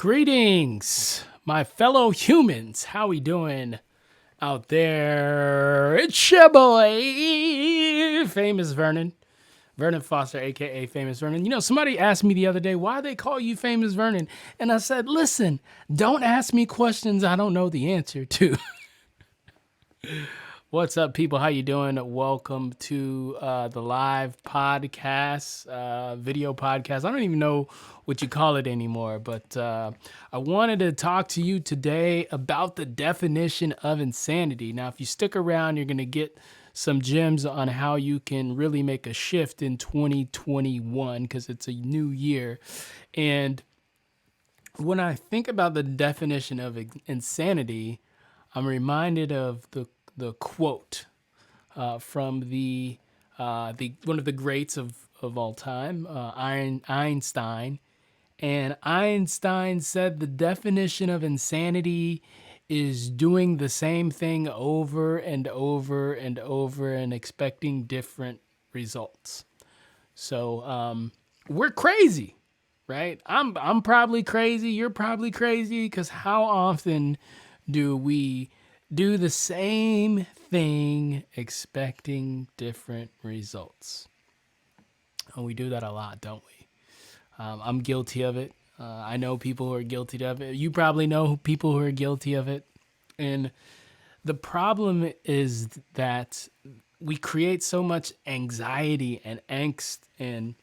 Greetings, my fellow humans. How we doing out there? It's your boy, Famous Vernon. Vernon Foster, aka Famous Vernon. You know, somebody asked me the other day why they call you Famous Vernon. And I said, listen, don't ask me questions I don't know the answer to. What's up, people? How you doing? Welcome to the live podcast, video podcast. I don't even know what you call it anymore, but I wanted to talk to you today about the definition of insanity. Now, if you stick around, you're going to get some gems on how you can really make a shift in 2021 because it's a new year. And when I think about the definition of insanity, I'm reminded of the quote from the one of the greats of all time, Einstein. And Einstein said the definition of insanity is doing the same thing over and over and over and expecting different results. So we're crazy, right? I'm probably crazy. You're probably crazy because how often do we do the same thing expecting different results? And we do that a lot, don't we? I'm guilty of it. I know people who are guilty of it. You probably know people who are guilty of it. And the problem is that we create so much anxiety and angst, and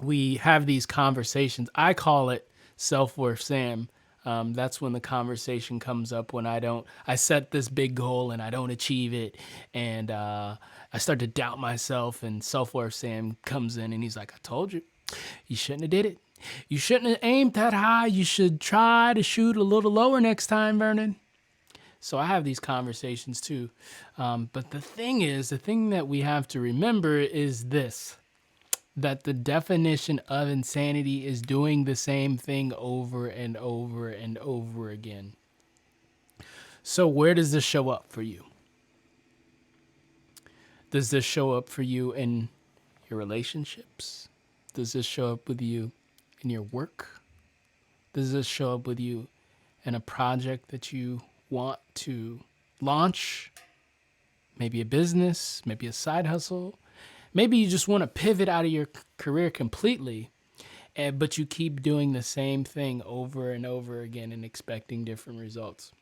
we have these conversations. I call it self-worth Sam. That's when the conversation comes up when I set this big goal and I don't achieve it. And I start to doubt myself, and self-worth Sam comes in and he's like, I told you, you shouldn't have did it. You shouldn't have aimed that high. You should try to shoot a little lower next time, Vernon. So I have these conversations too. But the thing that we have to remember is this, that the definition of insanity is doing the same thing over and over and over again. So where does this show up for you? Does this show up for you in your relationships? Does this show up with you in your work? Does this show up with you in a project that you want to launch? Maybe a business, maybe a side hustle. Maybe you just want to pivot out of your career completely, but you keep doing the same thing over and over again and expecting different results.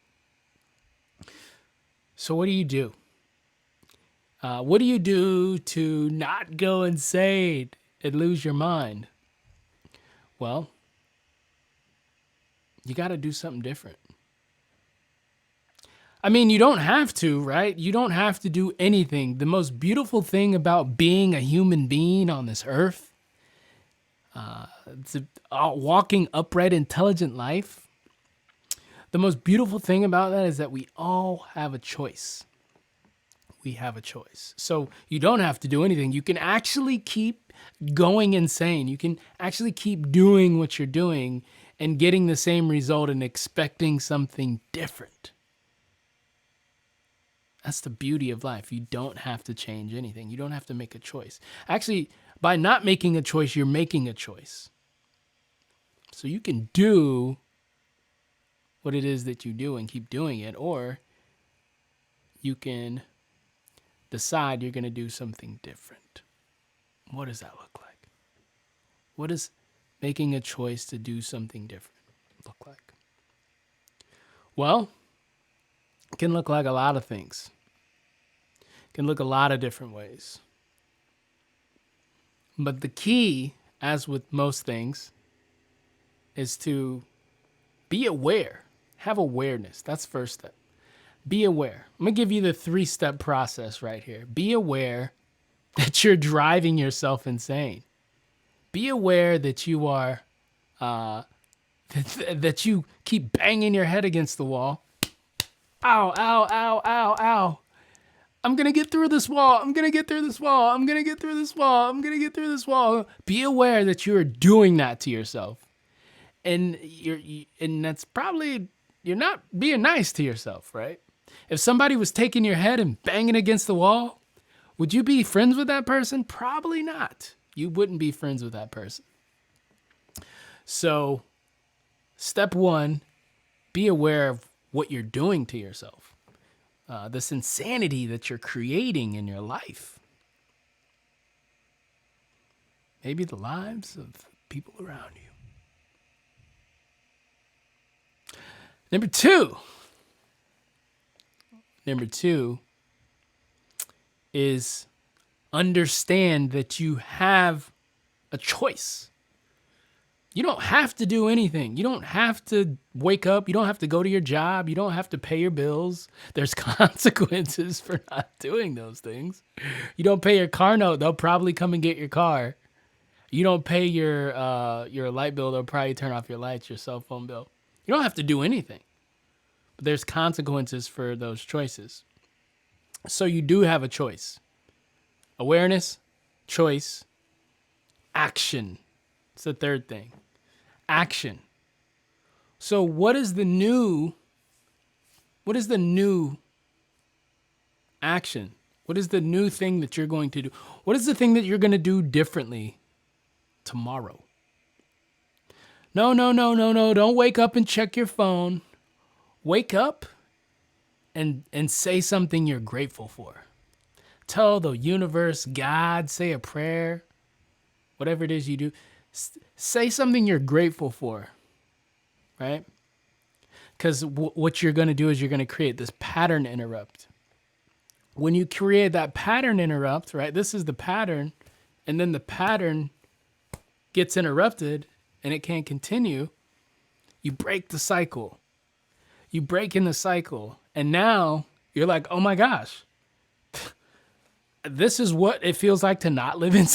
So what do you do? What do you do to not go insane and lose your mind? Well, you got to do something different. I mean, you don't have to, right? You don't have to do anything. The most beautiful thing about being a human being on this earth, it's a walking, upright, intelligent life. The most beautiful thing about that is that we all have a choice. We have a choice. So you don't have to do anything. You can actually keep going insane. You can actually keep doing what you're doing and getting the same result and expecting something different. That's the beauty of life. You don't have to change anything. You don't have to make a choice. Actually, by not making a choice, you're making a choice. So you can do what it is that you do and keep doing it, or you can decide you're going to do something different. What does that look like? What does making a choice to do something different look like? Well, it can look like a lot of things. It can look a lot of different ways. But the key, as with most things, is to be aware. Have awareness. That's the first step. Be aware. I'm going to give you the 3-step process right here. Be aware that you're driving yourself insane. Be aware that you are, that you keep banging your head against the wall. Ow, ow, ow, ow, ow. I'm going to get through this wall. I'm going to get through this wall. I'm going to get through this wall. I'm going to get through this wall. Be aware that you are doing that to yourself. And that's probably, you're not being nice to yourself, right? If somebody was taking your head and banging against the wall, would you be friends with that person? Probably not. You wouldn't be friends with that person. So Step one, be aware of what you're doing to yourself. This insanity that you're creating in your life. Maybe the lives of people around you. Number two is understand that you have a choice. You don't have to do anything. You don't have to wake up. You don't have to go to your job. You don't have to pay your bills. There's consequences for not doing those things. You don't pay your car note, they'll probably come and get your car. You don't pay your light bill, they'll probably turn off your lights, your cell phone bill. You don't have to do anything. But there's consequences for those choices. So you do have a choice. Awareness, choice, action. It's the third thing. Action. So what is the new action? What is the new thing that you're going to do? What is the thing that you're going to do differently tomorrow? No. Don't wake up and check your phone. Wake up and say something you're grateful for. Tell the universe, God, say a prayer, whatever it is you do. Say something you're grateful for, right? Because what you're going to do is you're going to create this pattern interrupt. When you create that pattern interrupt, right, this is the pattern, and then the pattern gets interrupted and it can't continue, you break the cycle. You break in the cycle, and now you're like, oh my gosh, this is what it feels like to not live in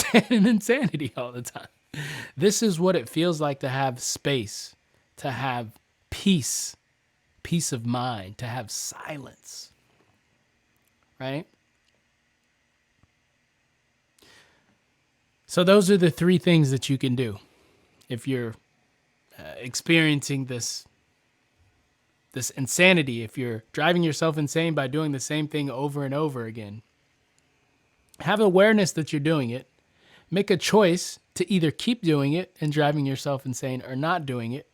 insanity all the time. This is what it feels like to have space, to have peace of mind, to have silence, right? So those are the three things that you can do if you're experiencing this insanity, if you're driving yourself insane by doing the same thing over and over again. Have awareness that you're doing it. Make a choice to either keep doing it and driving yourself insane or not doing it.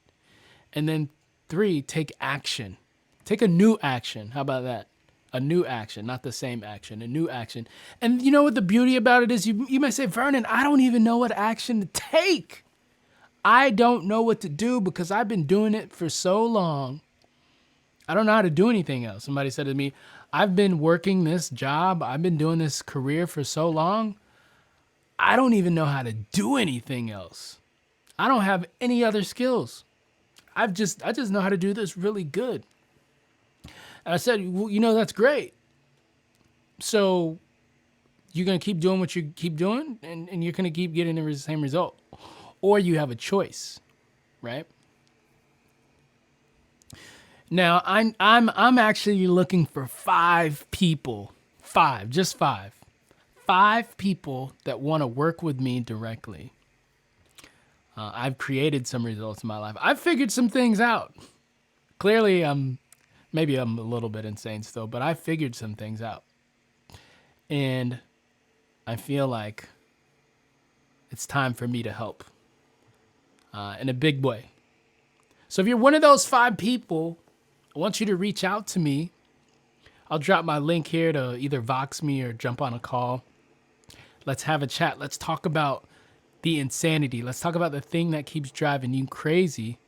And then 3, take action. Take a new action. How about that? A new action, not the same action, a new action. And you know what the beauty about it is? You might say, Vernon, I don't even know what action to take. I don't know what to do because I've been doing it for so long. I don't know how to do anything else. Somebody said to me, I've been working this job. I've been doing this career for so long. I don't even know how to do anything else. I don't have any other skills. I just know how to do this really good. And I said, well, that's great. So you're going to keep doing what you keep doing and you're going to keep getting the same result. Or you have a choice, right? Now, I'm actually looking for 5 people, 5 people that want to work with me directly. I've created some results in my life. I've figured some things out. Clearly, maybe I'm a little bit insane still, but I figured some things out. And I feel like it's time for me to help in a big way. So if you're one of those 5 people, I want you to reach out to me. I'll drop my link here to either Vox me or jump on a call. Let's have a chat. Let's talk about the insanity. Let's talk about the thing that keeps driving you crazy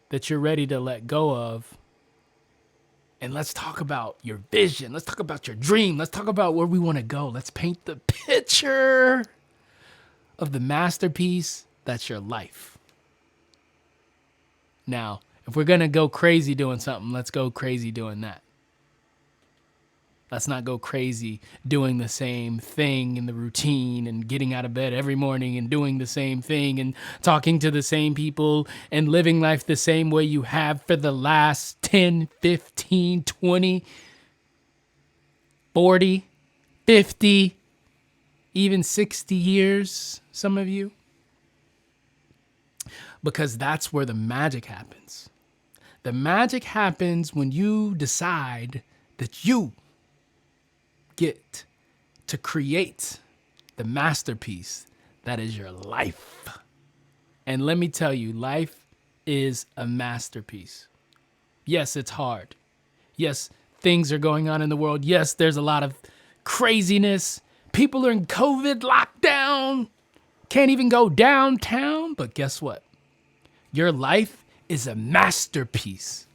that you're ready to let go of. And let's talk about your vision. Let's talk about your dream. Let's talk about where we want to go. Let's paint the picture of the masterpiece that's your life. Now, if we're going to go crazy doing something, let's go crazy doing that. Let's not go crazy doing the same thing in the routine and getting out of bed every morning and doing the same thing and talking to the same people and living life the same way you have for the last 10, 15, 20, 40, 50, even 60 years, some of you. Because that's where the magic happens. The magic happens when you decide that you get to create the masterpiece that is your life. And let me tell you, life is a masterpiece. Yes, it's hard. Yes, things are going on in the world. Yes, there's a lot of craziness. People are in COVID lockdown. Can't even go downtown. But guess what? Your life is a masterpiece.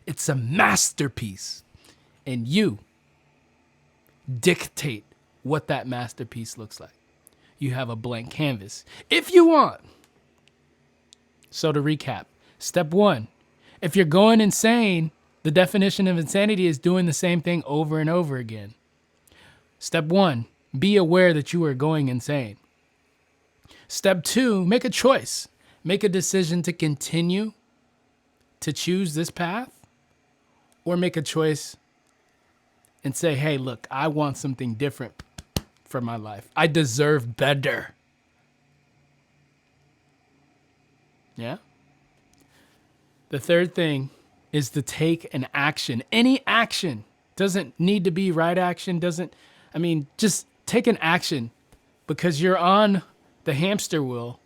It's a masterpiece. And you dictate what that masterpiece looks like. You have a blank canvas if you want. So to recap, step 1, if you're going insane, the definition of insanity is doing the same thing over and over again. Step 1, be aware that you are going insane. Step 2, make a choice. Make a decision to continue to choose this path, or make a choice and say, hey, look, I want something different for my life. I deserve better. Yeah? The third thing is to take an action. Any action. Doesn't need to be right action. Just take an action, because you're on the hamster wheel.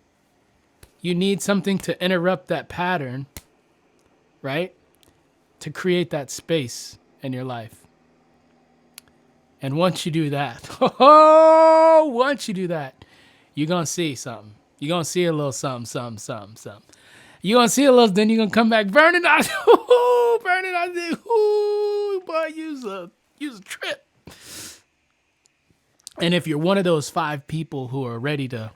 You need something to interrupt that pattern, right? To create that space in your life. And once you do that, you're going to see something. You're going to see a little something. You're going to see a little, then you're going to come back, Vernon, boy, use a trip. And if you're one of those 5 people who are ready to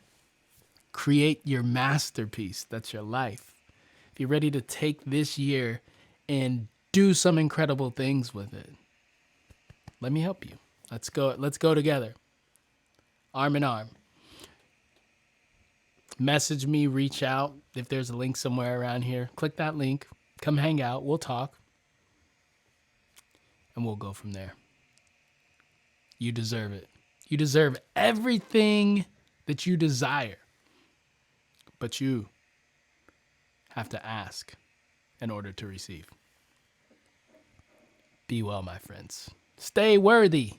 create your masterpiece, that's your life. If you're ready to take this year and do some incredible things with it, let me help you. Let's go together. Arm in arm. Message me, reach out. If there's a link somewhere around here, click that link. Come hang out. We'll talk. And we'll go from there. You deserve it. You deserve everything that you desire. But you have to ask in order to receive. Be well, my friends. Stay worthy.